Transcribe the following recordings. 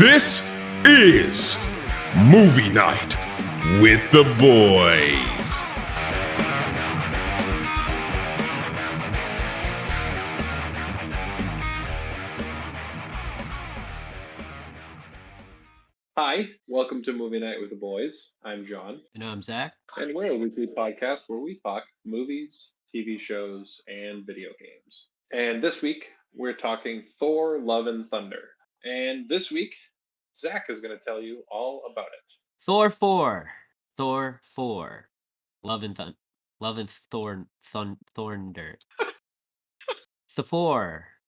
This is Movie Night with the Boys. Hi, welcome to Movie Night with the Boys. I'm John. And I'm Zach. And we're a weekly podcast where we talk movies, TV shows, and video games. And this week, we're talking Thor Love and Thunder. And this week, Zach is going to tell you all about it. Thor 4. Thor 4. Love and Thunder. Thunder. Thor.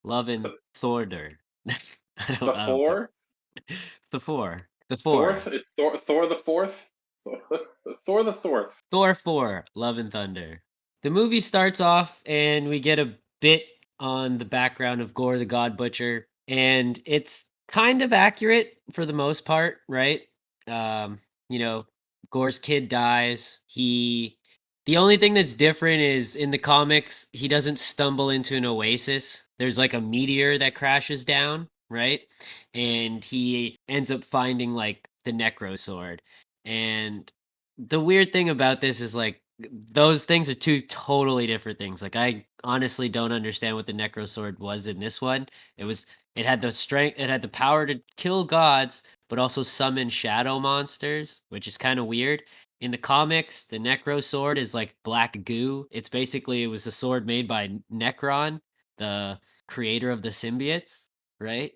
Love and Thunder. The Four? The Four. The Fourth? It's Thor the Fourth? Thor the Fourth. Thor 4. Love and Thunder. The movie starts off and we get a bit on the background of Gore the God Butcher. And it's kind of accurate for the most part, right? Gore's kid dies. The only thing that's different is in the comics, he doesn't stumble into an oasis. There's like a meteor that crashes down, right? And he ends up finding like the Necro Sword. And the weird thing about this is like those things are two totally different things. Like I honestly don't understand what the Necro Sword was in this one. It had the strength, it had the power to kill gods, but also summon shadow monsters, which is kind of weird. In the comics, the Necro Sword is like black goo. It was a sword made by Necron, the creator of the symbiotes, right?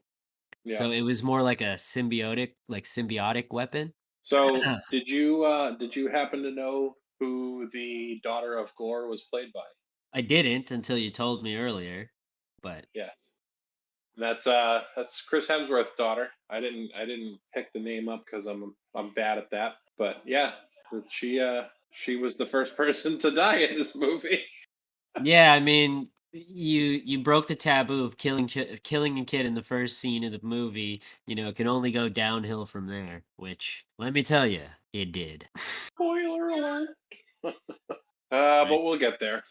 Yeah. So it was more like a symbiotic weapon. So did you happen to know who the daughter of Gore was played by? I didn't until you told me earlier, but Yes. That's Chris Hemsworth's daughter. I didn't pick the name up because I'm bad at that. But yeah, she was the first person to die in this movie. yeah, I mean, you broke the taboo of killing a kid in the first scene of the movie. It can only go downhill from there. Which, let me tell you, it did. Spoiler alert. But we'll get there.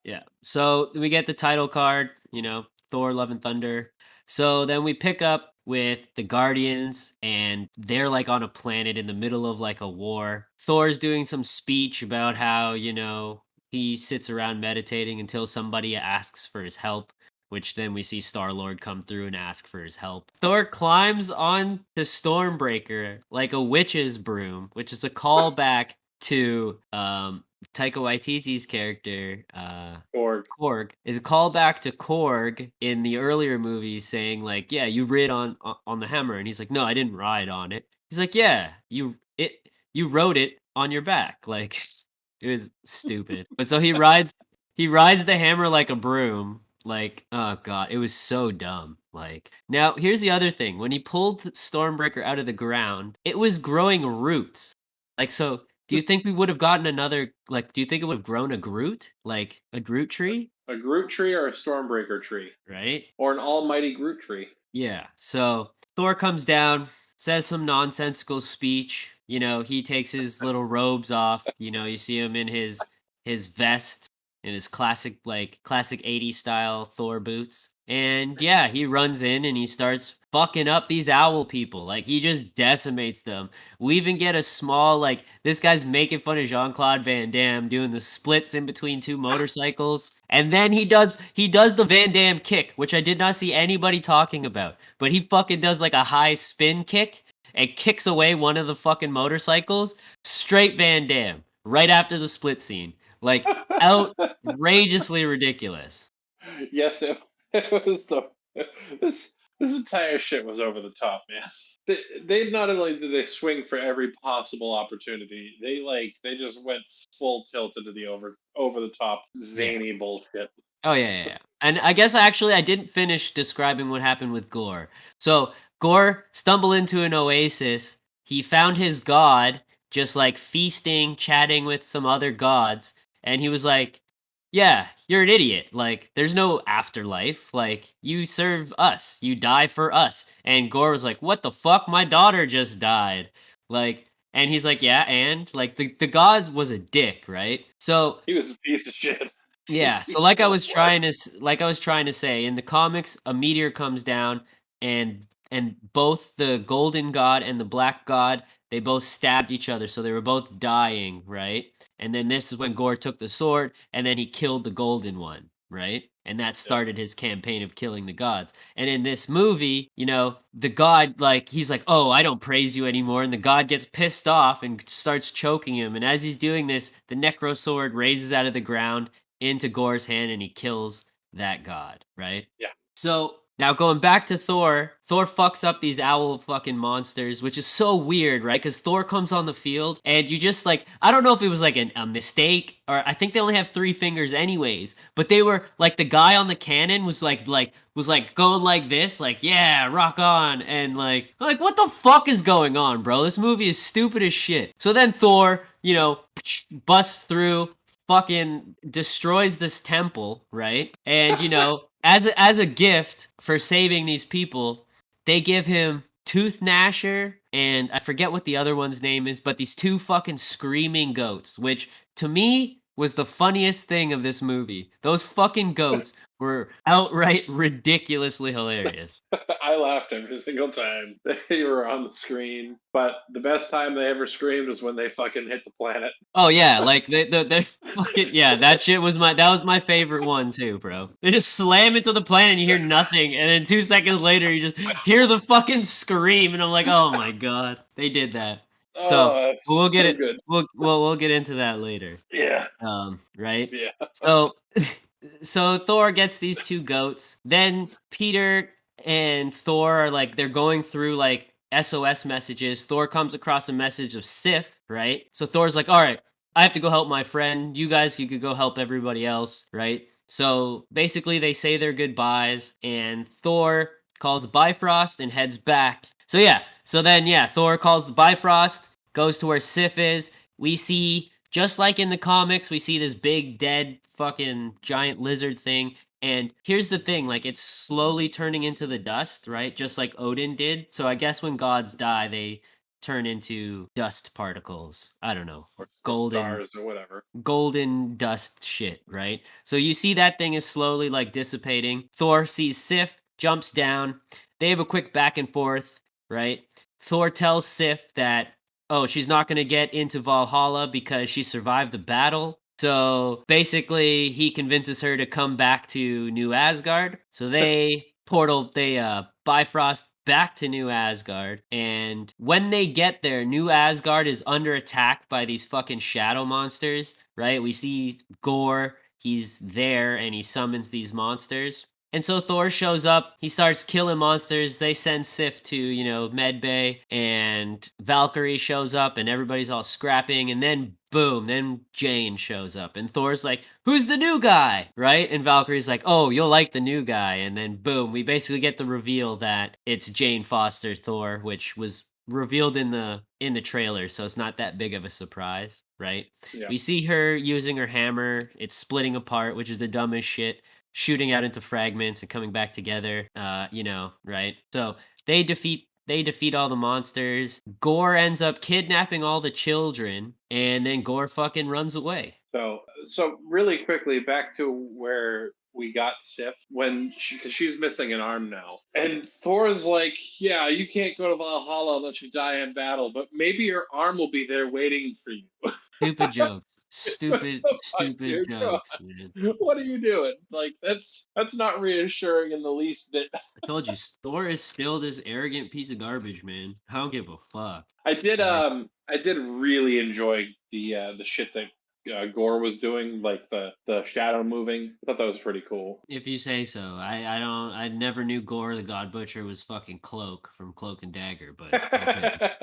Yeah. So we get the title card. Thor: Love and Thunder. So then we pick up with the Guardians, and they're like on a planet in the middle of like a war. Thor's doing some speech about how, he sits around meditating until somebody asks for his help, which then we see Star-Lord come through and ask for his help. Thor climbs on the Stormbreaker like a witch's broom, which is a callback to Taika Waititi's character, Korg, is a callback to Korg in the earlier movies, saying like, "Yeah, you rid on the hammer," and he's like, "No, I didn't ride on it." He's like, "Yeah, you rode it on your back." Like, it was stupid. But so he rides the hammer like a broom. Like, oh god, it was so dumb. Like, now here's the other thing: when he pulled Stormbreaker out of the ground, it was growing roots. Like, so. Do you think we would have gotten another, like, do you think it would have grown a Groot? Like, a Groot tree? A Groot tree or a Stormbreaker tree? Right? Or an almighty Groot tree? Yeah. So, Thor comes down, says some nonsensical speech. He takes his little robes off. You see him in his vest, in his classic 80s style Thor boots. And yeah, he runs in and he starts fucking up these owl people. Like, he just decimates them. We even get a small, like, this guy's making fun of Jean-Claude Van Damme doing the splits in between two motorcycles. And then he does the Van Damme kick, which I did not see anybody talking about. But he fucking does like a high spin kick and kicks away one of the fucking motorcycles. Straight Van Damme. Right after the split scene. Like, outrageously ridiculous. Yes, it was so. This entire shit was over the top, man. They not only did they swing for every possible opportunity, they just went full tilt into the over the top zany bullshit. Oh yeah. And I guess I didn't finish describing what happened with Gore. So Gore stumbled into an oasis. He found his god just like feasting, chatting with some other gods, and he was like, "Yeah, you're an idiot. Like, there's no afterlife. Like, you serve us. You die for us." And Gore was like, "What the fuck? My daughter just died." Like, and he's like, "Yeah, and?" Like, the god was a dick, right? So he was a piece of shit. Yeah, so like I was trying to say, in the comics, a meteor comes down and and both the golden god and the black god, they both stabbed each other, so they were both dying, right? And then this is when Gore took the sword, and then he killed the golden one, right? And that started his campaign of killing the gods. And in this movie, you know, the god, like, he's like, oh, I don't praise you anymore. And the god gets pissed off and starts choking him. And as he's doing this, the necro sword raises out of the ground into Gore's hand, and he kills that god, right? Yeah. So now going back to Thor, Thor fucks up these owl fucking monsters, which is so weird, right? Because Thor comes on the field and you just like, I don't know if it was like a mistake, or I think they only have 3 fingers anyways, but they were like, the guy on the cannon was like going like this, like, yeah, rock on, and like what the fuck is going on, bro? This movie is stupid as shit. So then Thor, you know, busts through, fucking destroys this temple, right? And you know, as a gift for saving these people, they give him Tooth Gnasher, and I forget what the other one's name is, but these 2 fucking screaming goats, which to me was the funniest thing of this movie. Those fucking goats were outright ridiculously hilarious. I laughed every single time they were on the screen, but the best time they ever screamed was when they fucking hit the planet. Oh yeah, like they fucking, yeah, that shit was my favorite one too, bro. They just slam into the planet and you hear nothing, and then 2 seconds later you just hear the fucking scream, and I'm like, oh my god, they did that. So Oh, we'll get so it. good. We'll get into that later. Yeah. Right. Yeah. So so Thor gets these 2 goats. Then Peter and Thor are like, they're going through like SOS messages. Thor comes across a message of Sif, right? So Thor's like, all right, I have to go help my friend. You could go help everybody else, right? So basically they say their goodbyes, and Thor calls Bifrost and heads back. So yeah, Thor calls Bifrost, goes to where Sif is. We see, just like in the comics, we see this big dead fucking giant lizard thing. And here's the thing, like, it's slowly turning into the dust, right? Just like Odin did. So I guess when gods die, they turn into dust particles. I don't know. Or Golden stars or whatever. golden dust shit, right? So you see that thing is slowly like dissipating. Thor sees Sif, jumps down. They have a quick back and forth, right? Thor tells Sif that, oh, she's not going to get into Valhalla because she survived the battle. So basically, he convinces her to come back to New Asgard. So they Bifrost back to New Asgard. And when they get there, New Asgard is under attack by these fucking shadow monsters, right? We see Gore, he's there, and he summons these monsters. And so Thor shows up, he starts killing monsters. They send Sif to, you know, Medbay, and Valkyrie shows up, and everybody's all scrapping, and then boom, then Jane shows up, and Thor's like, who's the new guy, right? And Valkyrie's like, oh, you'll like the new guy. And then boom, we basically get the reveal that it's Jane Foster Thor, which was revealed in the trailer, so it's not that big of a surprise, right? Yeah. We see her using her hammer, it's splitting apart, which is the dumbest shit, shooting out into fragments and coming back together, you know, right? So they defeat all the monsters. Gore ends up kidnapping all the children, and then Gore fucking runs away. So really quickly back to where we got Sif because she's missing an arm now, and Thor's like, "Yeah, you can't go to Valhalla unless you die in battle, but maybe your arm will be there waiting for you." Stupid jokes. Stupid Like, dear jokes, God, man. what are you doing? Like that's not reassuring in the least bit. I told you, Thor is still this arrogant piece of garbage, man. I don't give a fuck. I did Right. I did really enjoy the shit that Gore was doing, like the shadow moving. I thought that was pretty cool. If you say so. I never knew Gore the God Butcher was fucking Cloak from Cloak and Dagger, but okay.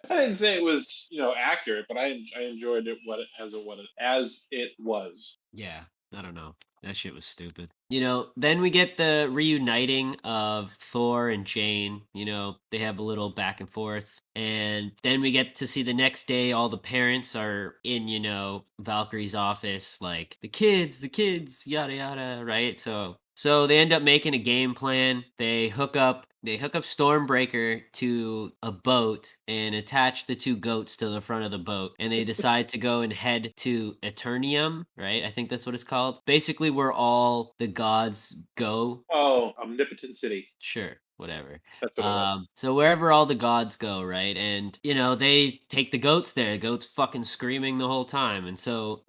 I didn't say it was accurate, but I enjoyed it as it was. Yeah, I don't know. That shit was stupid. You know, then we get the reuniting of Thor and Jane. You know, they have a little back and forth. And then we get to see the next day all the parents are in, you know, Valkyrie's office, like, the kids, yada yada, right? So they end up making a game plan. They hook up Stormbreaker to a boat and attach the 2 goats to the front of the boat. And they decide to go and head to Eternium, right? I think that's what it's called. Basically, where all the gods go. Oh, Omnipotent City. Sure. whatever. That's what it was. So wherever all the gods go, right? And they take the goats there. The goats fucking screaming the whole time. And so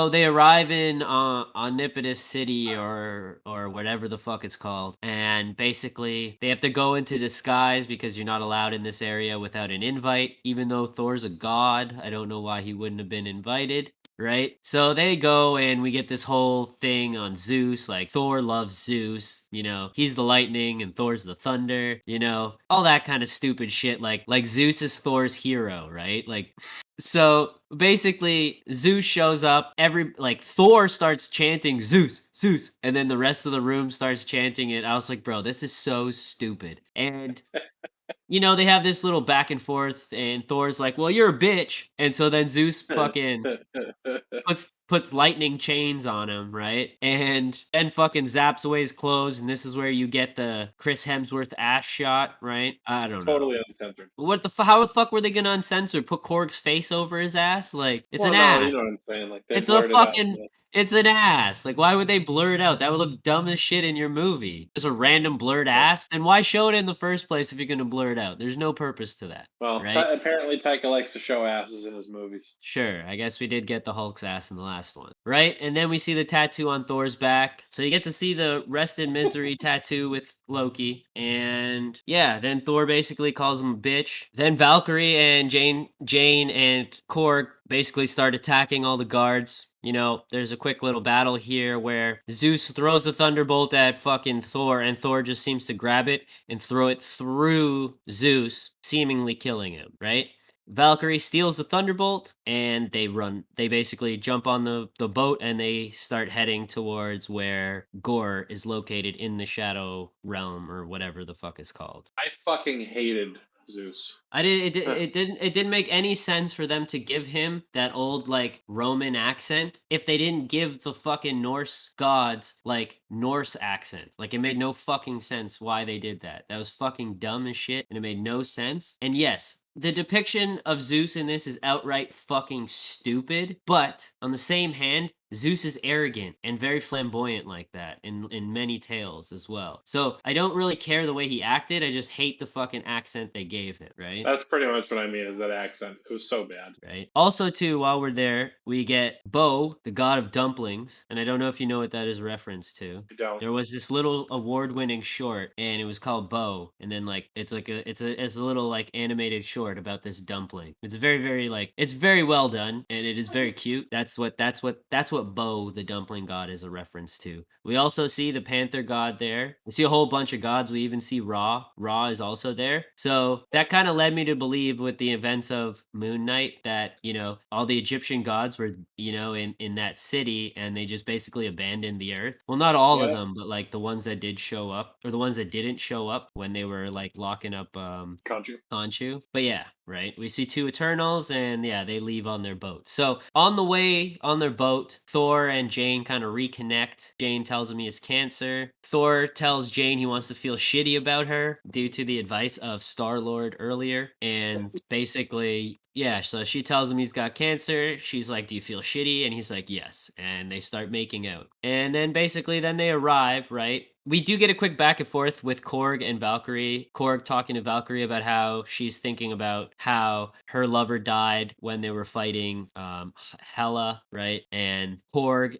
they arrive in Omnipotus City or whatever the fuck it's called. And basically they have to go into disguise because you're not allowed in this area without an invite. Even though Thor's a god, I don't know why he wouldn't have been invited. Right? So they go and we get this whole thing on Zeus, like Thor loves Zeus, he's the lightning and Thor's the thunder, all that kind of stupid shit, like Zeus is Thor's hero, right? Like, so basically Zeus shows up, Thor starts chanting Zeus, Zeus, and then the rest of the room starts chanting it. I was like, bro, this is so stupid. And they have this little back and forth, and Thor's like, well, you're a bitch. And so then Zeus fucking puts lightning chains on him, right? And fucking zaps away his clothes, and this is where you get the Chris Hemsworth ass shot, right? I don't know. Totally uncensored. How the fuck were they gonna uncensor? Put Korg's face over his ass? Like, it's an no, ass. you know what I'm saying? Like, It's a fucking. It's an ass. Like, why would they blur it out? That would look dumb as shit in your movie. Just a random blurred ass. Then why show it in the first place if you're gonna blur it out? There's no purpose to that. Well, right? Apparently Taika likes to show asses in his movies. Sure, I guess we did get the Hulk's ass in the last one, right? And then we see the tattoo on Thor's back. So you get to see the Rest in Misery tattoo with Loki. And yeah, then Thor basically calls him a bitch. Then Valkyrie and Jane and Korg basically start attacking all the guards. There's a quick little battle here where Zeus throws the thunderbolt at fucking Thor, and Thor just seems to grab it and throw it through Zeus, seemingly killing him, right? Valkyrie steals the thunderbolt, and they basically jump on the boat, and they start heading towards where Gore is located in the Shadow Realm, or whatever the fuck it's called. I fucking hated Zeus. It didn't make any sense for them to give him that old like Roman accent if they didn't give the fucking Norse gods like Norse accent. Like, it made no fucking sense why they did that. That was fucking dumb as shit, and it made no sense. And yes, the depiction of Zeus in this is outright fucking stupid, but on the same hand, Zeus is arrogant and very flamboyant like that in many tales as well. So I don't really care the way he acted. I just hate the fucking accent they gave him, right? That's pretty much what I mean, is that accent. It was so bad. Right. Also, too, while we're there, we get Bo, the god of dumplings. And I don't know if you know what that is reference to. I don't. There was this little award-winning short, and it was called Bo. And then it's a little like animated short about this dumpling. It's very, very it's very well done, and it is very cute. That's what Bo, the dumpling god, is a reference to. We also see the panther god there. We see a whole bunch of gods. We even see Ra. Ra is also there. So that kind of led me to believe with the events of Moon Knight that, all the Egyptian gods were, in that city, and they just basically abandoned the earth. Well, not all of them, but like the ones that did show up, or the ones that didn't show up when they were like locking up Khonshu. But yeah, right. We see two Eternals, and yeah, they leave on their boat. So on the way on their boat, Thor and Jane kind of reconnect. Jane tells him he has cancer. Thor tells Jane he wants to feel shitty about her due to the advice of Star-Lord earlier. And basically, yeah, so she tells him he's got cancer. She's like, do you feel shitty? And he's like, yes. And they start making out. And then basically, then they arrive, right? We do get a quick back and forth with Korg and Valkyrie. Korg talking to Valkyrie about how she's thinking about how her lover died when they were fighting Hela, right? And Korg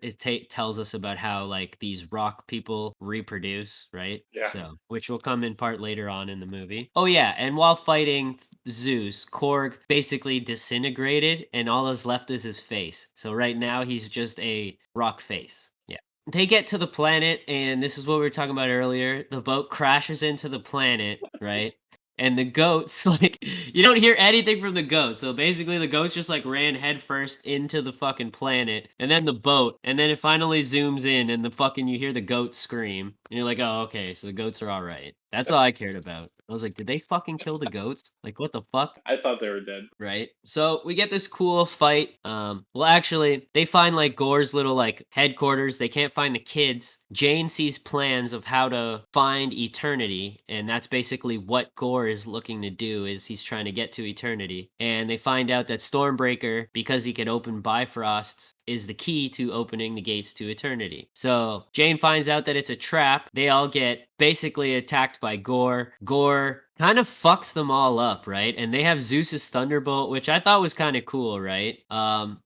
tells us about how like these rock people reproduce, right? Yeah. So, which will come in part later on in the movie. Oh yeah, and while fighting Zeus, Korg basically disintegrated, and all that's left is his face. So right now he's just a rock face. Yeah. They get to the planet, and this is what we were talking about earlier. The boat crashes into the planet, right? And the goats, like, you don't hear anything from the goats. So basically, the goats just, like, ran headfirst into the fucking planet. And then the boat. And then it finally zooms in, and you hear the goats scream. And you're like, oh, okay, so the goats are all right. That's all I cared about. I was like, did they fucking kill the goats? Like, what the fuck? I thought they were dead. Right? So we get this cool fight. Well, actually, they find, like, Gore's little, like, headquarters. They can't find the kids. Jane sees plans of how to find eternity. And that's basically what Gore is looking to do, is he's trying to get to eternity. And they find out that Stormbreaker, because he can open Bifrosts, is the key to opening the gates to eternity. So Jane finds out that it's a trap, scrap. They all get basically attacked by Gore. Gore kind of fucks them all up, right? And they have Zeus's Thunderbolt, which I thought was kind of cool, right?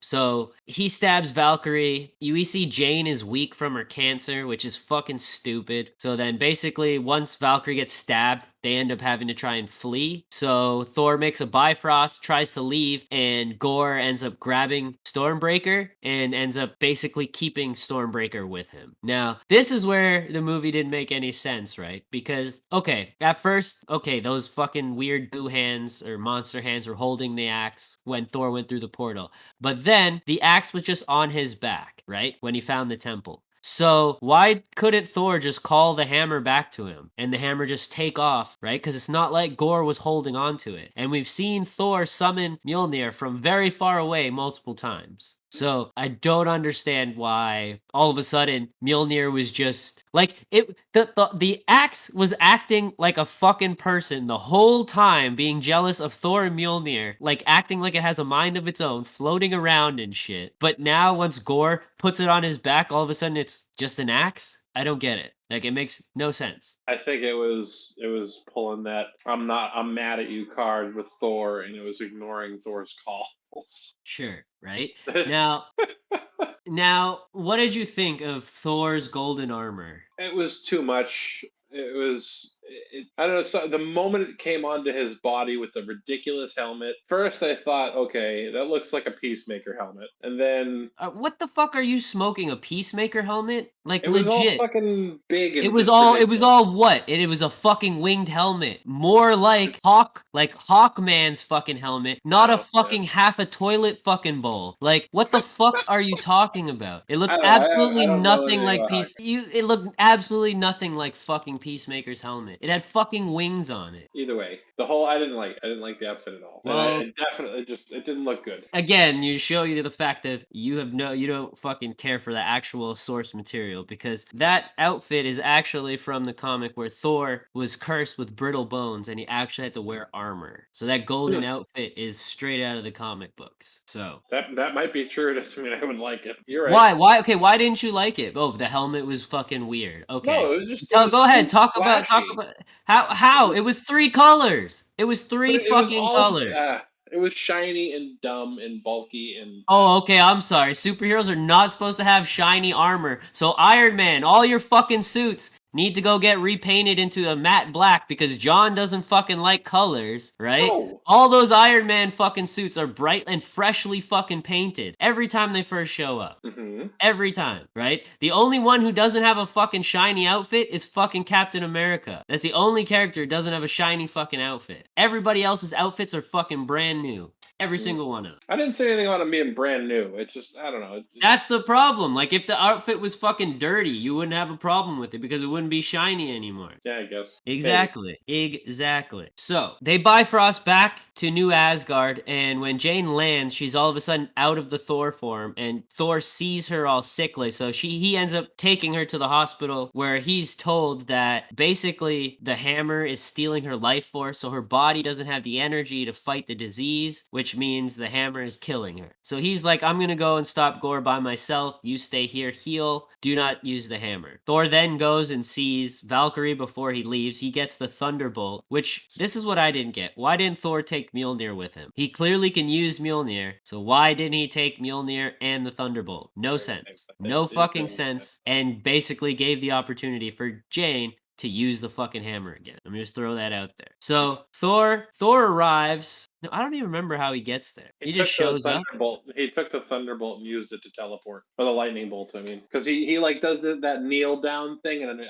So he stabs Valkyrie. We see Jane is weak from her cancer, which is fucking stupid. So then basically once Valkyrie gets stabbed, they end up having to try and flee. So Thor makes a Bifrost, tries to leave, and Gore ends up grabbing Stormbreaker and ends up basically keeping Stormbreaker with him. Now, this is where the movie didn't make any sense, right? Because, okay, at first, okay, those fucking weird goo hands or monster hands were holding the axe when Thor went through the portal. But then the axe was just on his back, right? When he found the temple. So why couldn't Thor just call the hammer back to him and the hammer just take off, right? Because it's not like Gore was holding on to it. And we've seen Thor summon Mjolnir from very far away multiple times. So I don't understand why all of a sudden Mjolnir was just like the axe was acting like a fucking person the whole time, being jealous of Thor and Mjolnir, like acting like it has a mind of its own, floating around and shit. But now once Gore puts it on his back, all of a sudden it's just an axe? I don't get it. Like, it makes no sense. I think it was pulling that I'm mad at you card with Thor, and it was ignoring Thor's calls. Sure, right? Now, what did you think of Thor's golden armor? It was too much. It was, I don't know. So the moment it came onto his body with the ridiculous helmet, first I thought, okay, that looks like a Peacemaker helmet, and then What the fuck are you smoking? A Peacemaker helmet? Like, it was all legit. fucking big and It was all what? It was a fucking winged helmet. More like Hawkman's fucking helmet, not a fucking half a toilet fucking bowl. Like, what the fuck are you talking about? It looked absolutely I don't know nothing anything like about it looked absolutely nothing like fucking Peacemaker's helmet. It had fucking wings on it. Either way, I didn't like the outfit at all. Well, And it definitely it didn't look good. Again, you show you the fact that you don't fucking care for the actual source material, because that outfit is actually from the comic where Thor was cursed with brittle bones and he actually had to wear armor. So that golden outfit is straight out of the comic books. So that might be true. It doesn't mean I would like it. You're right. why? Okay, why didn't you like it? Oh, the helmet was fucking weird. Okay. No, it was just. Go ahead. Talk flashy. about how it was 3 colors. It was 3 fucking colors. It was shiny and dumb and bulky and. Oh, okay, I'm sorry. Superheroes are not supposed to have shiny armor. So Iron Man, all your fucking suits need to go get repainted into a matte black because John doesn't fucking like colors, right? No. All those Iron Man fucking suits are bright and freshly fucking painted every time they first show up. Mm-hmm. Every time, right? The only one who doesn't have a fucking shiny outfit is fucking Captain America. That's the only character who doesn't have a shiny fucking outfit. Everybody else's outfits are fucking brand new. Every single one of them. I didn't say anything about him being brand new. It's just, I don't know. That's the problem. Like, if the outfit was fucking dirty, you wouldn't have a problem with it because it wouldn't be shiny anymore. Yeah, I guess. Exactly. Maybe. Exactly. So, they Bifrost back to New Asgard, and when Jane lands, she's all of a sudden out of the Thor form, and Thor sees her all sickly, so he ends up taking her to the hospital, where he's told that basically the hammer is stealing her life force, so her body doesn't have the energy to fight the disease, which means the hammer is killing her. So he's like, I'm gonna go and stop Gore by myself. You stay here, heal. Do not use the hammer. Thor then goes and sees Valkyrie before he leaves. He gets the Thunderbolt, which, this is what I didn't get. Why didn't Thor take Mjolnir with him? He clearly can use Mjolnir, so why didn't he take Mjolnir and the Thunderbolt? No sense. No fucking sense. And basically gave the opportunity for Jane to use the fucking hammer again. I'm just throw that out there. So Thor arrives. No, I don't even remember how he gets there. He just shows up. He took the Thunderbolt and used it to teleport, or the Lightning Bolt. I mean, because he like does that kneel down thing, and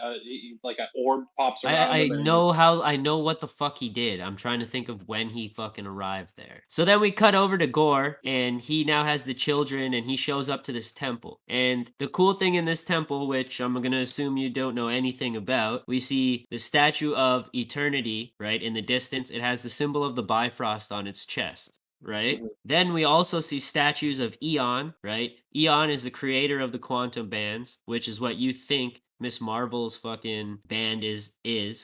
like an orb pops around. I know what the fuck he did. I'm trying to think of when he fucking arrived there. So then we cut over to Gore, and he now has the children, and he shows up to this temple. And the cool thing in this temple, which I'm gonna assume you don't know anything about, we see the Statue of Eternity, right, in the distance. It has the symbol of the Bifrost on its chest, right? Then we also see statues of Eon, right? Eon is the creator of the quantum bands, which is what you think Miss Marvel's fucking band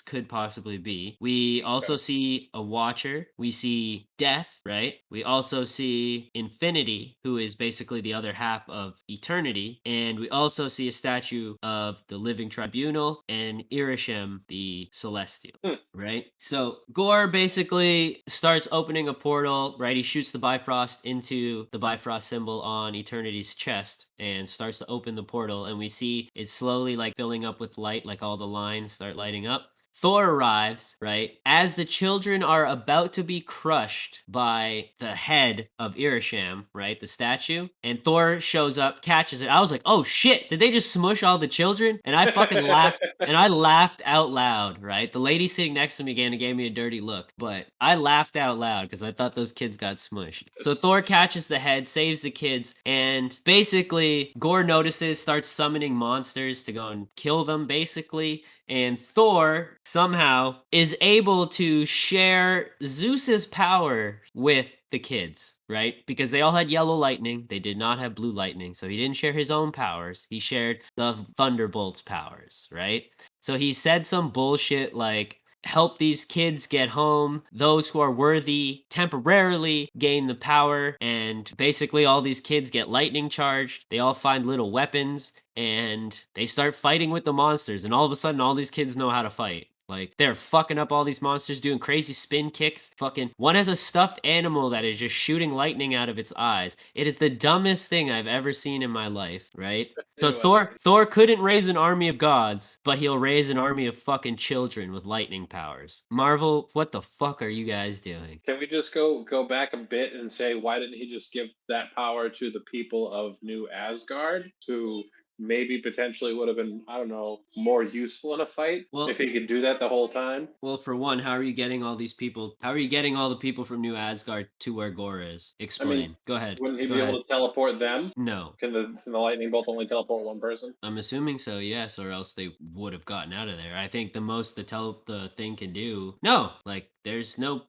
could possibly be. We also see a Watcher. We see Death, right? We also see Infinity, who is basically the other half of Eternity. And we also see a statue of the Living Tribunal and Irisham, the Celestial. Right? So Gore basically starts opening a portal, right? He shoots the Bifrost into the Bifrost symbol on Eternity's chest and starts to open the portal, and we see it slowly like filling up with light, like all the lines start lighting up. Thor arrives, right? As the children are about to be crushed by the head of Irisham, right? The statue. And Thor shows up, catches it. I was like, oh shit, did they just smush all the children? And I fucking laughed. And I laughed out loud, right? The lady sitting next to me again gave me a dirty look. But I laughed out loud because I thought those kids got smushed. So Thor catches the head, saves the kids, and basically Gore notices, starts summoning monsters to go and kill them, basically. And Thor somehow is able to share Zeus's power with the kids, right? Because they all had yellow lightning. They did not have blue lightning. So he didn't share his own powers. He shared the Thunderbolt's powers, right? So he said some bullshit like, help these kids get home. Those who are worthy temporarily gain the power. And basically all these kids get lightning charged. They all find little weapons and they start fighting with the monsters. And all of a sudden all these kids know how to fight. Like, they're fucking up all these monsters, doing crazy spin kicks. Fucking, one has a stuffed animal that is just shooting lightning out of its eyes. It is the dumbest thing I've ever seen in my life, right? So Thor couldn't raise an army of gods, but he'll raise an army of fucking children with lightning powers. Marvel, what the fuck are you guys doing? Can we just go back a bit and say, why didn't he just give that power to the people of New Asgard, who maybe potentially would have been, I don't know, more useful in a fight if he could do that the whole time? Well, for one, how are you getting all these people? How are you getting all the people from New Asgard to where Gore is? Explain. I mean, go ahead. Wouldn't he Go be ahead. able to teleport them? No. Can the lightning bolt only teleport one person? I'm assuming so, yes, or else they would have gotten out of there. I think the most the thing can do. No, like there's no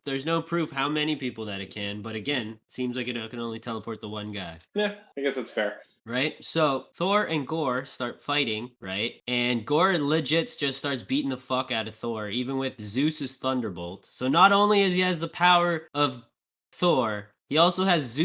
proof how many people that it can, but again, it seems like it can only teleport the one guy. Yeah, I guess that's fair. Right? So Thor and Gore start fighting, right? And Gore legit just starts beating the fuck out of Thor, even with Zeus's Thunderbolt. So not only is he has the power of Thor, he also has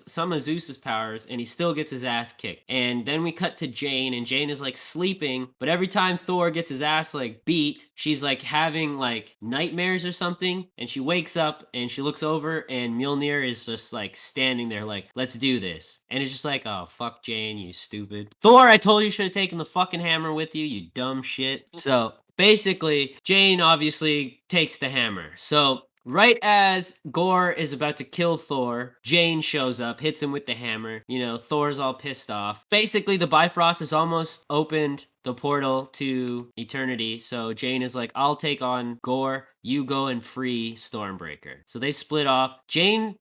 some of Zeus's powers, and he still gets his ass kicked. And then we cut to Jane, and Jane is like sleeping, but every time Thor gets his ass like beat, she's like having like nightmares or something, and she wakes up and she looks over, and Mjolnir is just like standing there like, let's do this. And it's just like, oh, fuck Jane, you stupid. Thor, I told you should have taken the fucking hammer with you dumb shit. So basically, Jane obviously takes the hammer. So right as Gore is about to kill Thor, Jane shows up, hits him with the hammer. You know, Thor's all pissed off. Basically, the Bifrost has almost opened the portal to Eternity. So Jane is like, I'll take on Gore. You go and free Stormbreaker. So they split off. Jane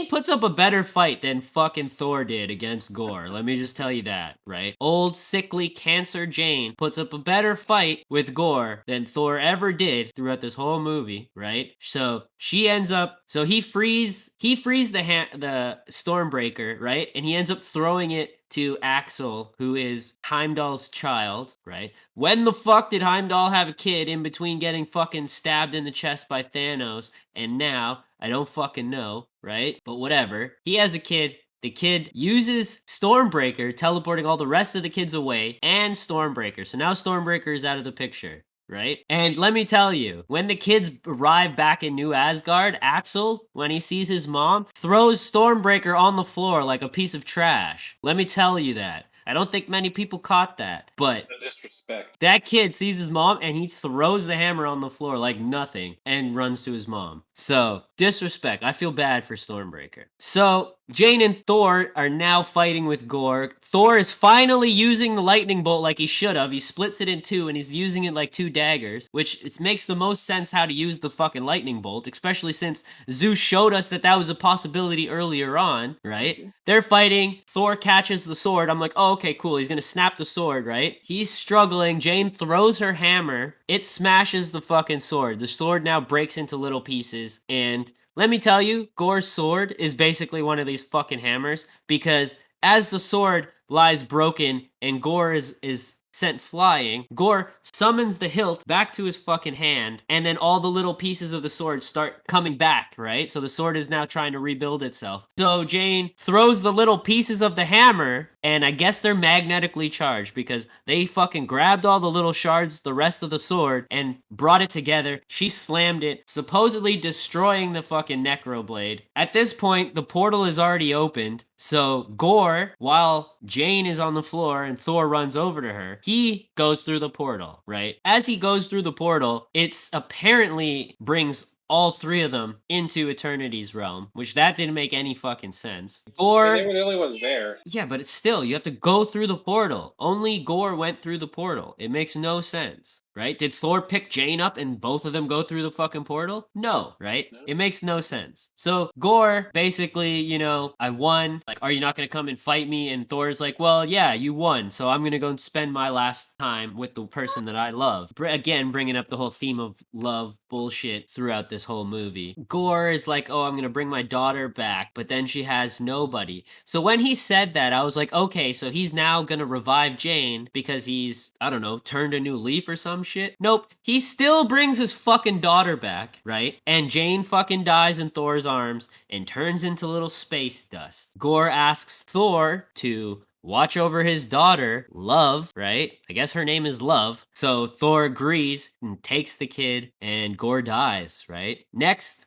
puts up a better fight than fucking Thor did against Gore. Let me just tell you that, right? Old, sickly, cancer Jane puts up a better fight with Gore than Thor ever did throughout this whole movie, right? So she ends up, so he frees the Stormbreaker, right? And he ends up throwing it to Axel, who is Heimdall's child, right? When the fuck did Heimdall have a kid in between getting fucking stabbed in the chest by Thanos and now? I don't fucking know, right? But whatever. He has a kid. The kid uses Stormbreaker, teleporting all the rest of the kids away, and Stormbreaker. So now Stormbreaker is out of the picture. Right? And let me tell you, when the kids arrive back in New Asgard, Axel, when he sees his mom, throws Stormbreaker on the floor like a piece of trash. Let me tell you that. I don't think many people caught that, but The disrespect. that kid sees his mom and he throws the hammer on the floor like nothing and runs to his mom. So, disrespect. I feel bad for Stormbreaker. So, Jane and Thor are now fighting with Gore. Thor is finally using the lightning bolt like he should have. He splits it in two and he's using it like two daggers, which it makes the most sense how to use the fucking lightning bolt, especially since Zeus showed us that was a possibility earlier on, right? They're fighting. Thor catches the sword. I'm like, oh, okay, cool. He's gonna snap the sword, right? He's struggling. Jane throws her hammer. It smashes the fucking sword. The sword now breaks into little pieces. And let me tell you, Gore's sword is basically one of these fucking hammers because as the sword lies broken and Gore is sent flying. Gore summons the hilt back to his fucking hand, and then all the little pieces of the sword start coming back, right? So the sword is now trying to rebuild itself. So Jane throws the little pieces of the hammer, and I guess they're magnetically charged because they fucking grabbed all the little shards, the rest of the sword, and brought it together. She slammed it, supposedly destroying the fucking Necroblade. At this point, the portal is already opened. So Gore, while Jane is on the floor and Thor runs over to her, he goes through the portal, right? As he goes through the portal, it's apparently brings all three of them into Eternity's realm, which that didn't make any fucking sense. Gore, They were the only ones there. yeah, but it's still, you have to go through the portal. Only Gore went through the portal. It makes no sense, right? Did Thor pick Jane up and both of them go through the fucking portal? No, right? No. It makes no sense. So Gore basically, I won. Like, are you not going to come and fight me? And Thor's like, well, yeah, you won. So I'm going to go and spend my last time with the person that I love. Again, bringing up the whole theme of love bullshit throughout this whole movie. Gore is like, oh, I'm going to bring my daughter back, but then she has nobody. So when he said that, I was like, okay, so he's now going to revive Jane because he's, I don't know, turned a new leaf or some shit. Nope. He still brings his fucking daughter back, right? And Jane fucking dies in Thor's arms and turns into little space dust. Gore asks Thor to watch over his daughter, Love, right? I guess her name is Love. So Thor agrees and takes the kid, and Gore dies, right? Next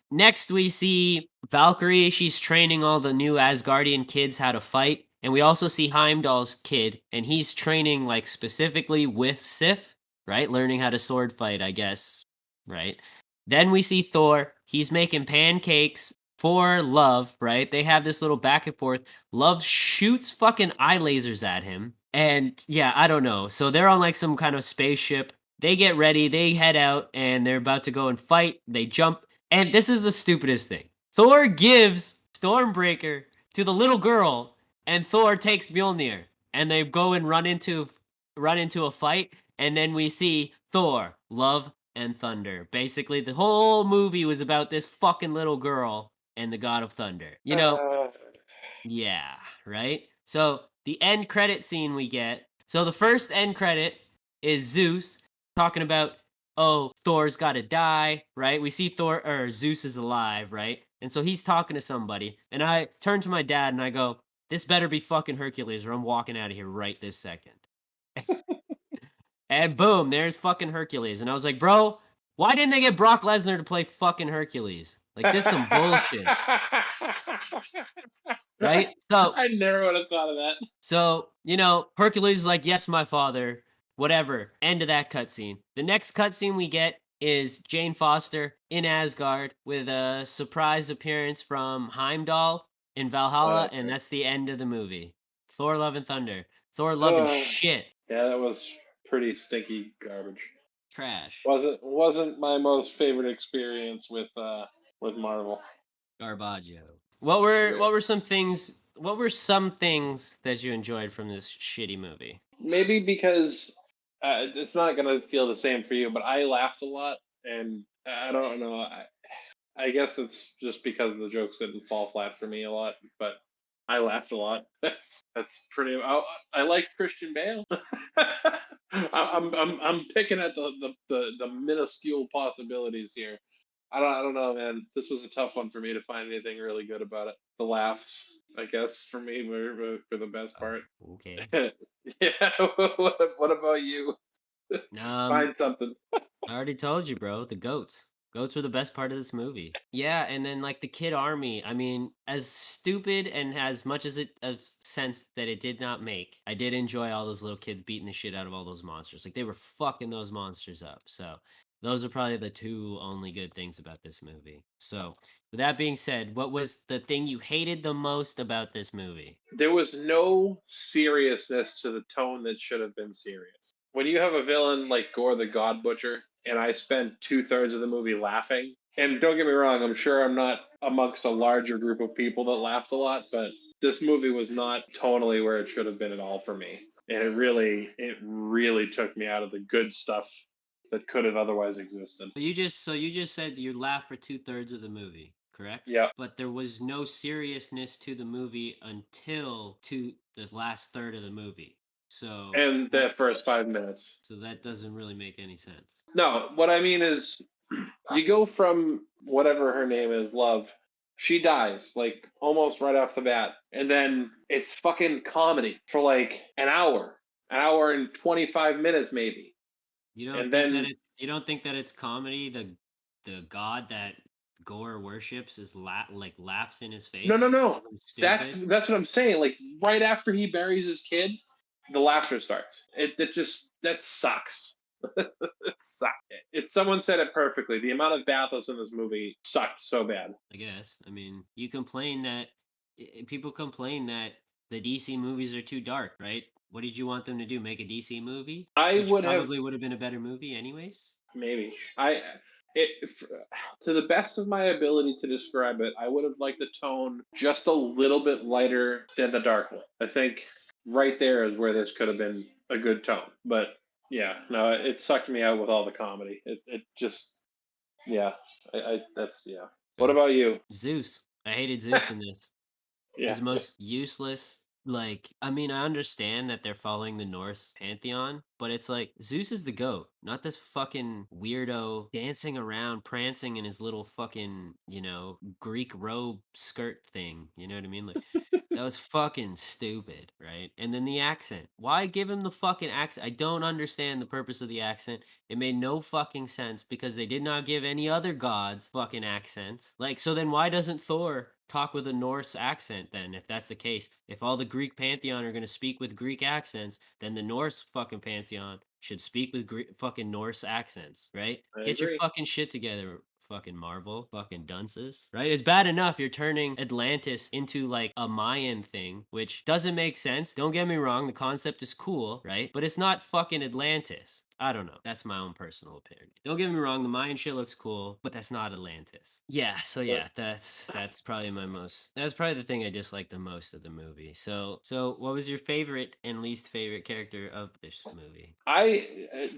we see Valkyrie. She's training all the new Asgardian kids how to fight. And we also see Heimdall's kid, and he's training like specifically with Sif, right? Learning how to sword fight, I guess, right? Then we see Thor. He's making pancakes for Love, right? They have this little back and forth. Love shoots fucking eye lasers at him. And yeah, I don't know. So they're on like some kind of spaceship. They get ready, they head out, and they're about to go and fight. They jump. And this is the stupidest thing. Thor gives Stormbreaker to the little girl, and Thor takes Mjolnir. And they go and run into a fight. And then we see Thor, Love and Thunder. Basically, the whole movie was about this fucking little girl and the God of Thunder. Yeah, right? So the end credit scene we get. So the first end credit is Zeus talking about, oh, Thor's gotta die, right? We see Zeus is alive, right? And so he's talking to somebody. And I turn to my dad and I go, this better be fucking Hercules or I'm walking out of here right this second. And boom, there's fucking Hercules. And I was like, bro, why didn't they get Brock Lesnar to play fucking Hercules? Like, this is some bullshit. Right? So I never would have thought of that. So, Hercules is like, yes, my father, whatever. End of that cutscene. The next cutscene we get is Jane Foster in Asgard with a surprise appearance from Heimdall in Valhalla, and that's the end of the movie. Thor Love and Thunder. Thor loving shit. Yeah, that was pretty stinky garbage. Trash. Wasn't my most favorite experience with Marvel. Garbaggio. What were some things that you enjoyed from this shitty movie? Maybe because it's not gonna feel the same for you, but I laughed a lot, and I don't know. I guess it's just because the jokes didn't fall flat for me a lot, but I laughed a lot. That's pretty. I like Christian Bale. I'm picking at the minuscule possibilities here. I don't know, man. This was a tough one for me to find anything really good about it. The laughs, I guess, for me were the best part. Okay. Yeah. What about you? Find something. I already told you, bro. The goats. Goats were the best part of this movie. Yeah, and then like the Kid Army. I mean, as stupid and as much as it of sense that it did not make, I did enjoy all those little kids beating the shit out of all those monsters. Like they were fucking those monsters up. So those are probably the two only good things about this movie. So with that being said, what was the thing you hated the most about this movie? There was no seriousness to the tone that should have been serious. When you have a villain like Gore the God Butcher, and I spent 2/3 of the movie laughing, and don't get me wrong, I'm sure I'm not amongst a larger group of people that laughed a lot, but this movie was not tonally where it should have been at all for me. And it really took me out of the good stuff that could have otherwise existed. You just said you laughed for 2/3 of the movie, correct? Yeah. But there was no seriousness to the movie until to the last third of the movie. So And the first 5 minutes. So that doesn't really make any sense. No, what I mean is, you go from whatever her name is, Love. She dies like almost right off the bat, and then it's fucking comedy for like an hour and 25 minutes maybe, You don't and think that then it's comedy? The god that Gore worships is laughs in his no, face. no, no. That's Stupid. that's what I'm saying. Like right after he buries his kid, the laughter starts. That sucks. It sucked. Someone said it perfectly. The amount of bathos in this movie sucked so bad. I guess. I mean, you complain that people complain that the DC movies are too dark, right? What did you want them to do? Make a DC movie, I which would have probably would have been a better movie, anyways. maybe to the best of my ability to describe it, I would have liked the tone just a little bit lighter than the dark one. I think right there is where this could have been a good tone. But yeah, no, it sucked me out with all the comedy. It just yeah, that's yeah. What about you? Zeus. I hated Zeus in this. He's Yeah, the most useless. Like, I mean, I understand that they're following the Norse pantheon, but it's like Zeus is the goat, not this fucking weirdo dancing around, prancing in his little fucking, Greek robe skirt thing. You know what I mean? Like, that was fucking stupid, right? And then the accent. Why give him the fucking accent? I don't understand the purpose of the accent. It made no fucking sense because they did not give any other gods fucking accents. Like, so then why doesn't Thor talk with a Norse accent then, if that's the case? If all the Greek pantheon are going to speak with Greek accents, then the Norse fucking pantheon should speak with fucking Norse accents, right? I Get your agree. fucking shit together, fucking Marvel, fucking dunces, right? It's bad enough you're turning Atlantis into like a Mayan thing, which doesn't make sense. Don't get me wrong, the concept is cool, right? But it's not fucking Atlantis. I don't know. That's my own personal opinion. Don't get me wrong, the Mayan shit looks cool, but that's not Atlantis. Yeah, so yeah, that's probably that's probably the thing I dislike the most of the movie. So what was your favorite and least favorite character of this movie?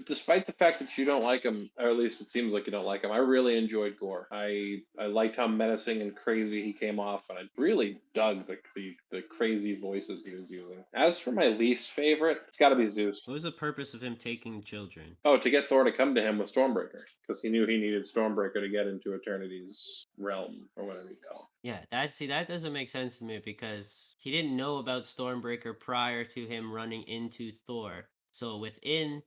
Despite the fact that you don't like him, or at least it seems like you don't like him, I really enjoyed Gore. I liked how menacing and crazy he came off, and I really dug the crazy voices he was using. As for my least favorite, it's got to be Zeus. What was the purpose of him taking children? Oh, to get Thor to come to him with Stormbreaker, because he knew he needed Stormbreaker to get into Eternity's realm, or whatever you call it. Yeah, that doesn't make sense to me because he didn't know about Stormbreaker prior to him running into Thor. So within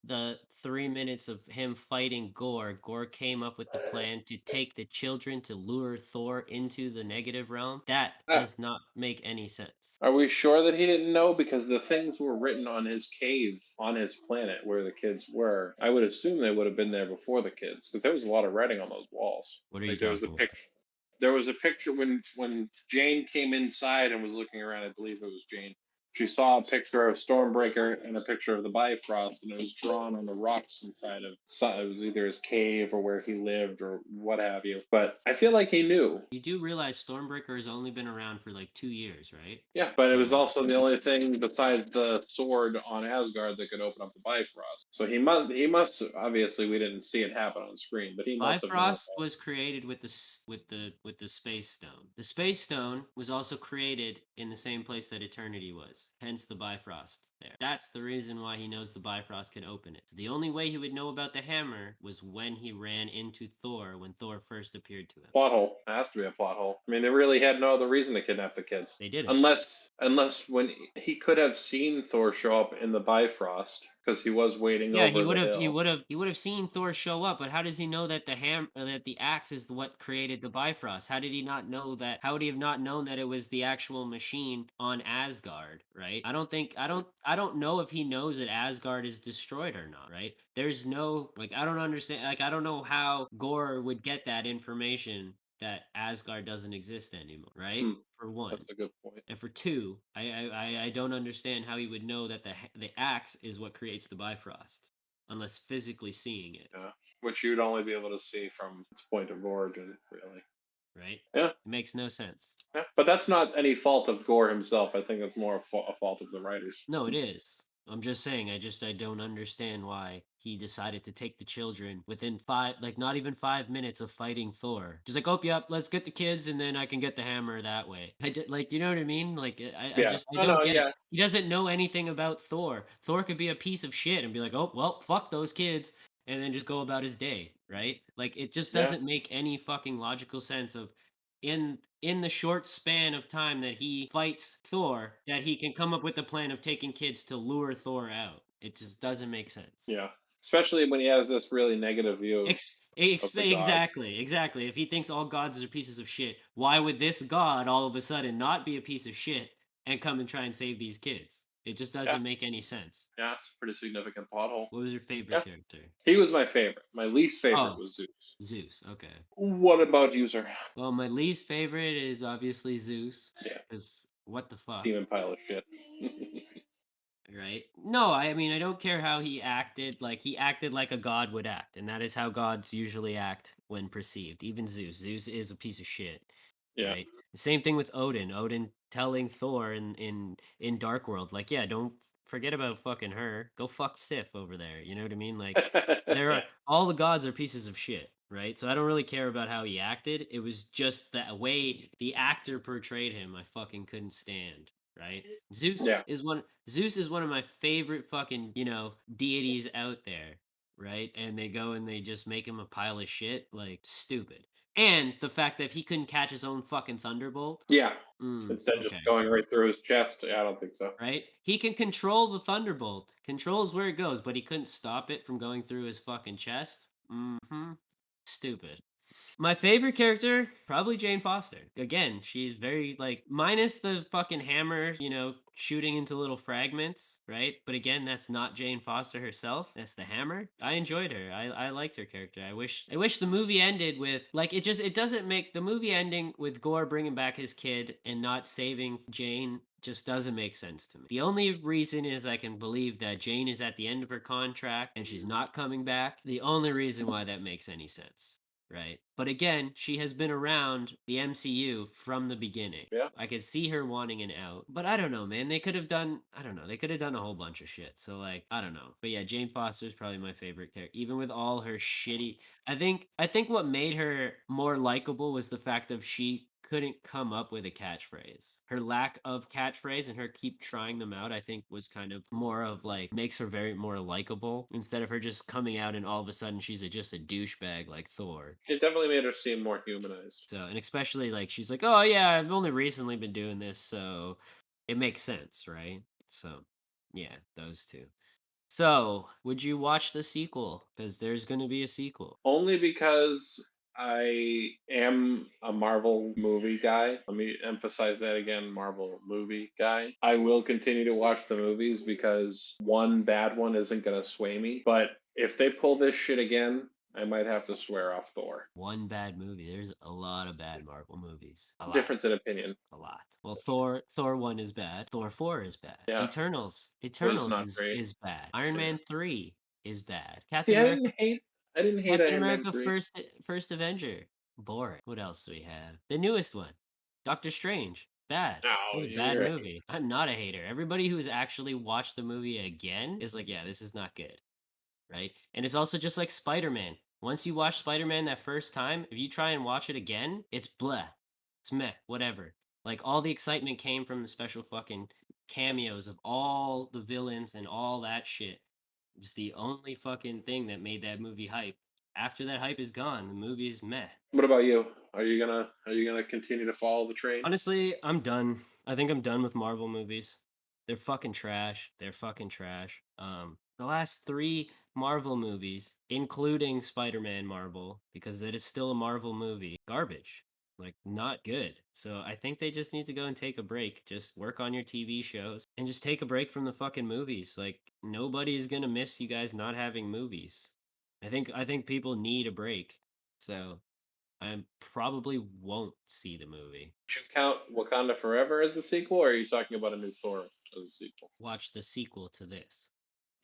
the 3 minutes of him fighting Gore, Gore came up with the plan to take the children to lure Thor into the negative realm. That does not make any sense. Are we sure that he didn't know? Because the things were written on his cave on his planet where the kids were. I would assume they would have been there before the kids, because there was a lot of writing on those walls. What are you Like there was a talking about? picture. There was a picture when Jane came inside and was looking around. I believe it was Jane. She saw a picture of Stormbreaker and a picture of the Bifrost, and it was drawn on the rocks inside of. It was either his cave or where he lived or what have you. But I feel like he knew. You do realize Stormbreaker has only been around for like 2 years, right? Yeah, but it was So also the only thing besides the sword on Asgard that could open up the Bifrost. So he must obviously we didn't see it happen on screen, but he must have known Bifrost was created with the Space Stone. The Space Stone was also created in the same place that Eternity was. Hence the Bifrost there. That's the reason why he knows the Bifrost can open it. So the only way he would know about the hammer was when he ran into Thor when Thor first appeared to him. Plot hole. It has to be a plot hole. I mean, they really had no other reason to kidnap the kids. They didn't. Unless when he could have seen Thor show up in the Bifrost because he was waiting over the hill. He would have seen Thor show up, but how does he know that that the axe is what created the Bifrost? How did he not know that? How would he have not known that it was the actual machine on Asgard, right? I don't know if he knows that Asgard is destroyed or not, right? There's no I don't understand, I don't know how Gore would get that information that Asgard doesn't exist anymore, right? For one. That's a good point. And for two, I don't understand how he would know that the axe is what creates the Bifrost, unless physically seeing it. Yeah, which you'd only be able to see from its point of origin, really. Right? Yeah. It makes no sense. Yeah, but that's not any fault of Gore himself. I think it's more a fault of the writers. No, it is. I'm just saying, I don't understand why he decided to take the children within not even 5 minutes of fighting Thor. Just like, oh, yep, let's get the kids, and then I can get the hammer that way. I did, like, you know what I mean? Like, Yeah. I Oh don't no. get it. Yeah. He doesn't know anything about Thor. Thor could be a piece of shit and be like, oh, well, fuck those kids, and then just go about his day, right? Like, it just Yeah. doesn't make any fucking logical sense of in the short span of time that he fights Thor, that he can come up with the plan of taking kids to lure Thor out. It just doesn't make sense. Yeah. Especially when he has this really negative view of the gods. Exactly. If he thinks all gods are pieces of shit, why would this god all of a sudden not be a piece of shit and come and try and save these kids? It just Yeah. doesn't make any sense. Yeah. It's a pretty significant plot hole. What was your favorite Yeah. character? He was my favorite. My least favorite Oh, was Zeus. Zeus. Okay. What about you, sir? Well, my least favorite is obviously Zeus. Yeah. Because what the fuck? Demon pile of shit. Right? No, I mean, I don't care how he acted. Like, he acted like a god would act, and that is how gods usually act when perceived. Even Zeus. Zeus is a piece of shit, Yeah. right? The same thing with Odin. Odin telling Thor in Dark World, like, yeah, don't forget about fucking her. Go fuck Sif over there. You know what I mean? Like, all the gods are pieces of shit, right? So I don't really care about how he acted. It was just the way the actor portrayed him. I fucking couldn't stand. Right? Yeah. Zeus is one of my favorite fucking, deities out there, right? And they go and they just make him a pile of shit, like stupid. And the fact that he couldn't catch his own fucking thunderbolt. Yeah. Instead, just Okay. going right through his chest. Yeah, I don't think so. Right? He can control the thunderbolt, controls where it goes, but he couldn't stop it from going through his fucking chest. Stupid. My favorite character, probably Jane Foster. Again, she's very like minus the fucking hammer, shooting into little fragments, right? But again, that's not Jane Foster herself. That's the hammer. I enjoyed her. I liked her character. I wish the movie ended with like it doesn't make the movie ending with Gore bringing back his kid and not saving Jane just doesn't make sense to me. The only reason is I can believe that Jane is at the end of her contract and she's not coming back. The only reason why that makes any sense. Right. But again, she has been around the MCU from the beginning. Yeah. I could see her wanting an out. But I don't know, man. They could have done a whole bunch of shit. So like, I don't know. But yeah, Jane Foster is probably my favorite character. Even with all her shitty I think what made her more likable was the fact of she couldn't come up with a catchphrase. Her lack of catchphrase and her keep trying them out, I think was kind of more of like makes her very more likable instead of her just coming out and all of a sudden she's just a douchebag like Thor. It definitely made her seem more humanized. So, and especially like she's like, "Oh yeah, I've only recently been doing this, so it makes sense, right?" So, yeah, those two. So, would you watch the sequel? Because there's going to be a sequel. Only because I am a Marvel movie guy. Let me emphasize that again, Marvel movie guy. I will continue to watch the movies because one bad one isn't going to sway me. But if they pull this shit again, I might have to swear off Thor. One bad movie. There's a lot of bad Marvel movies. A lot. Difference in opinion. A lot. Well, Thor 1 is bad. Thor 4 is bad. Yeah. Eternals not great. is bad. Iron Man 3 is bad. See, I didn't hate Captain Iron Man America 3. First Avenger. Boring. What else do we have? The newest one. Doctor Strange. Bad. No, It was a you're bad right. movie. I'm not a hater. Everybody who's actually watched the movie again is like, yeah, this is not good. Right? And it's also just like Spider-Man. Once you watch Spider-Man that first time, if you try and watch it again, it's bleh. It's meh, whatever. Like all the excitement came from the special fucking cameos of all the villains and all that shit. It's the only fucking thing that made that movie hype. After that hype is gone, the movie's meh. What about you? Are you gonna continue to follow the train? Honestly, I'm done. I think I'm done with Marvel movies. They're fucking trash. They're fucking trash. The last 3 Marvel movies, including Spider-Man Marvel, because it is still a Marvel movie, garbage. Like, not good. So I think they just need to go and take a break. Just work on your TV shows and just take a break from the fucking movies. Like, nobody's gonna miss you guys not having movies. I think people need a break. So I probably won't see the movie. Should you count Wakanda Forever as the sequel, or are you talking about a new Thor as a sequel? Watch the sequel to this.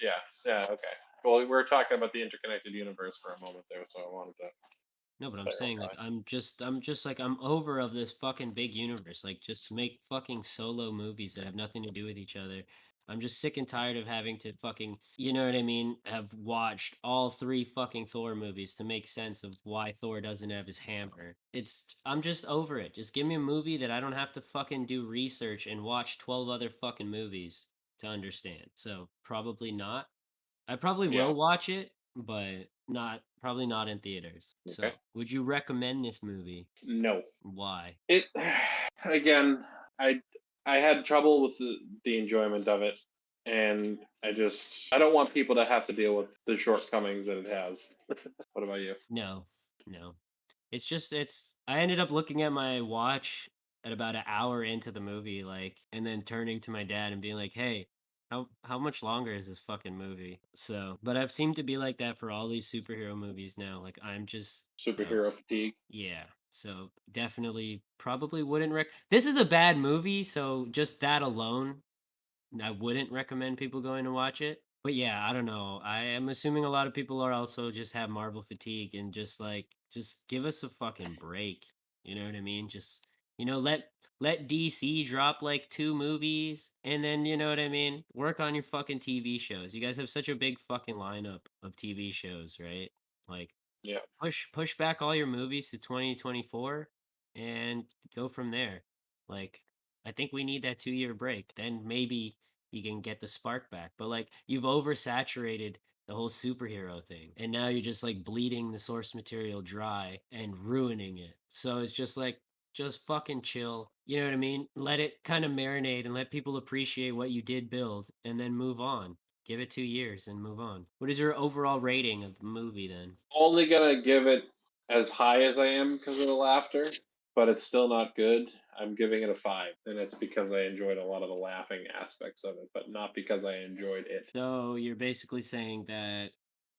Yeah, okay. Well, we were talking about the interconnected universe for a moment there, so I wanted to. No, but I'm saying like I'm just like I'm over of this fucking big universe. Like just make fucking solo movies that have nothing to do with each other. I'm just sick and tired of having to fucking, you know what I mean, have watched all 3 fucking Thor movies to make sense of why Thor doesn't have his hammer. I'm just over it. Just give me a movie that I don't have to fucking do research and watch 12 other fucking movies to understand. So probably not. I probably Yeah. will watch it, but probably not in theaters. So Okay. would you recommend this movie? No. Why? It again. I had trouble with the enjoyment of it, and I don't want people to have to deal with the shortcomings that it has. What about you? No. I ended up looking at my watch at about an hour into the movie, like, and then turning to my dad and being like, "Hey, how much longer is this fucking movie?" So, but I've seemed to be like that for all these superhero movies now. Like, I'm just Superhero fatigue. yeah. So definitely, probably wouldn't This is a bad movie, so just that alone, I wouldn't recommend people going to watch it. But yeah, I don't know. I am assuming a lot of people are also just have Marvel fatigue and just give us a fucking break. You know what I mean? Just let DC drop like 2 movies and then you know what I mean? Work on your fucking TV shows. You guys have such a big fucking lineup of TV shows, right? Like Yeah. push back all your movies to 2024 and go from there. Like I think we need that 2-year break. Then maybe you can get the spark back. But like you've oversaturated the whole superhero thing. And now you're just like bleeding the source material dry and ruining it. So it's just fucking chill. You know what I mean? Let it kind of marinate and let people appreciate what you did build and then move on. Give it 2 years and move on. What is your overall rating of the movie then? Only gonna give it as high as I am because of the laughter, but it's still not good. I'm giving it a 5, and it's because I enjoyed a lot of the laughing aspects of it, but not because I enjoyed it. So you're basically saying that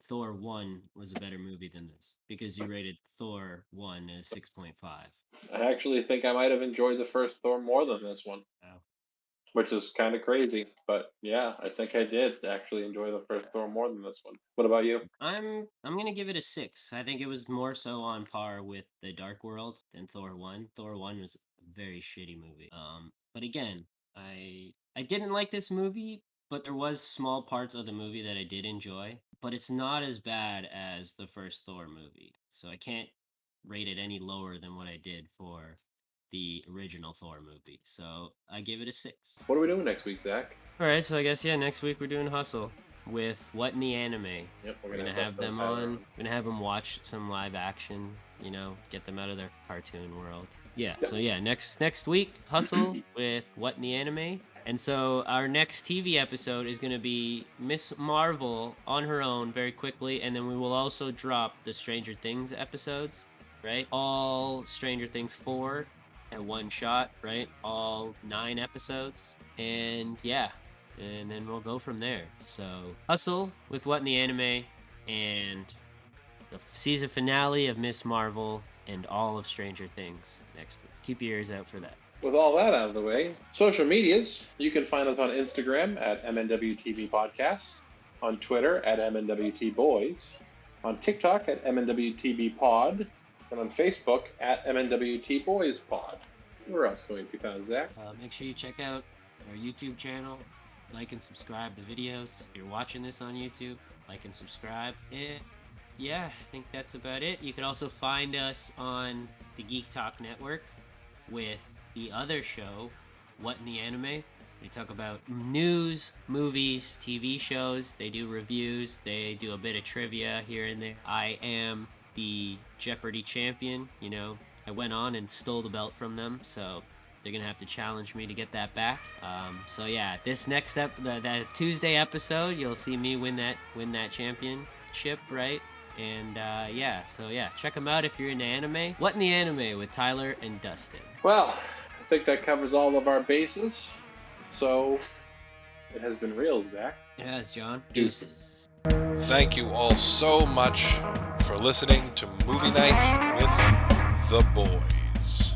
Thor 1 was a better movie than this because you rated Thor 1 as 6.5. I actually think I might have enjoyed the first Thor more than this one, Wow. which is kind of crazy. But yeah, I think I did actually enjoy the first Thor more than this one. What about you? I'm gonna give it a 6. I think it was more so on par with the Dark World than Thor 1. Thor 1 was a very shitty movie. But again, I didn't like this movie, but there was small parts of the movie that I did enjoy. But it's not as bad as the first Thor movie, so I can't rate it any lower than what I did for the original Thor movie. So I give it a 6. What are we doing next week, Zach? All right, so I guess yeah, next week we're doing Hustle with What in the Anime. Yep, We're gonna have them on. We're gonna have them watch some live action. You know, get them out of their cartoon world. Yeah. Yep. So yeah, next week Hustle with What in the Anime. And so our next TV episode is gonna be Miss Marvel on her own very quickly, and then we will also drop the Stranger Things episodes, right? All Stranger Things 4 at one shot, right? All 9 episodes, and yeah. And then we'll go from there. So, Hustle with What in the Anime and the season finale of Miss Marvel and all of Stranger Things next week. Keep your ears out for that. With all that out of the way, social medias, you can find us on Instagram at MNWTB Podcast, on Twitter at MNWTBoys, on TikTok at MNWTB Pod, and on Facebook at MNWTBoys Pod. Where else can we be found, Zach? Make sure you check out our YouTube channel. Like and subscribe the videos. If you're watching this on YouTube, like and subscribe. Yeah, I think that's about it. You can also find us on the Geek Talk Network with the other show, What in the Anime. They talk about news, movies, TV shows. They do reviews. They do a bit of trivia here and there. I am the Jeopardy champion. You know, I went on and stole the belt from them, so they're gonna have to challenge me to get that back. So yeah, this next that Tuesday episode, you'll see me win that championship, right? And yeah, so yeah, check them out if you're into anime. What in the Anime with Tyler and Dustin. Well, I think that covers all of our bases. So it has been real, Zach. It has, John. Deuces. Thank you all so much for listening to Movie Night with the Boys.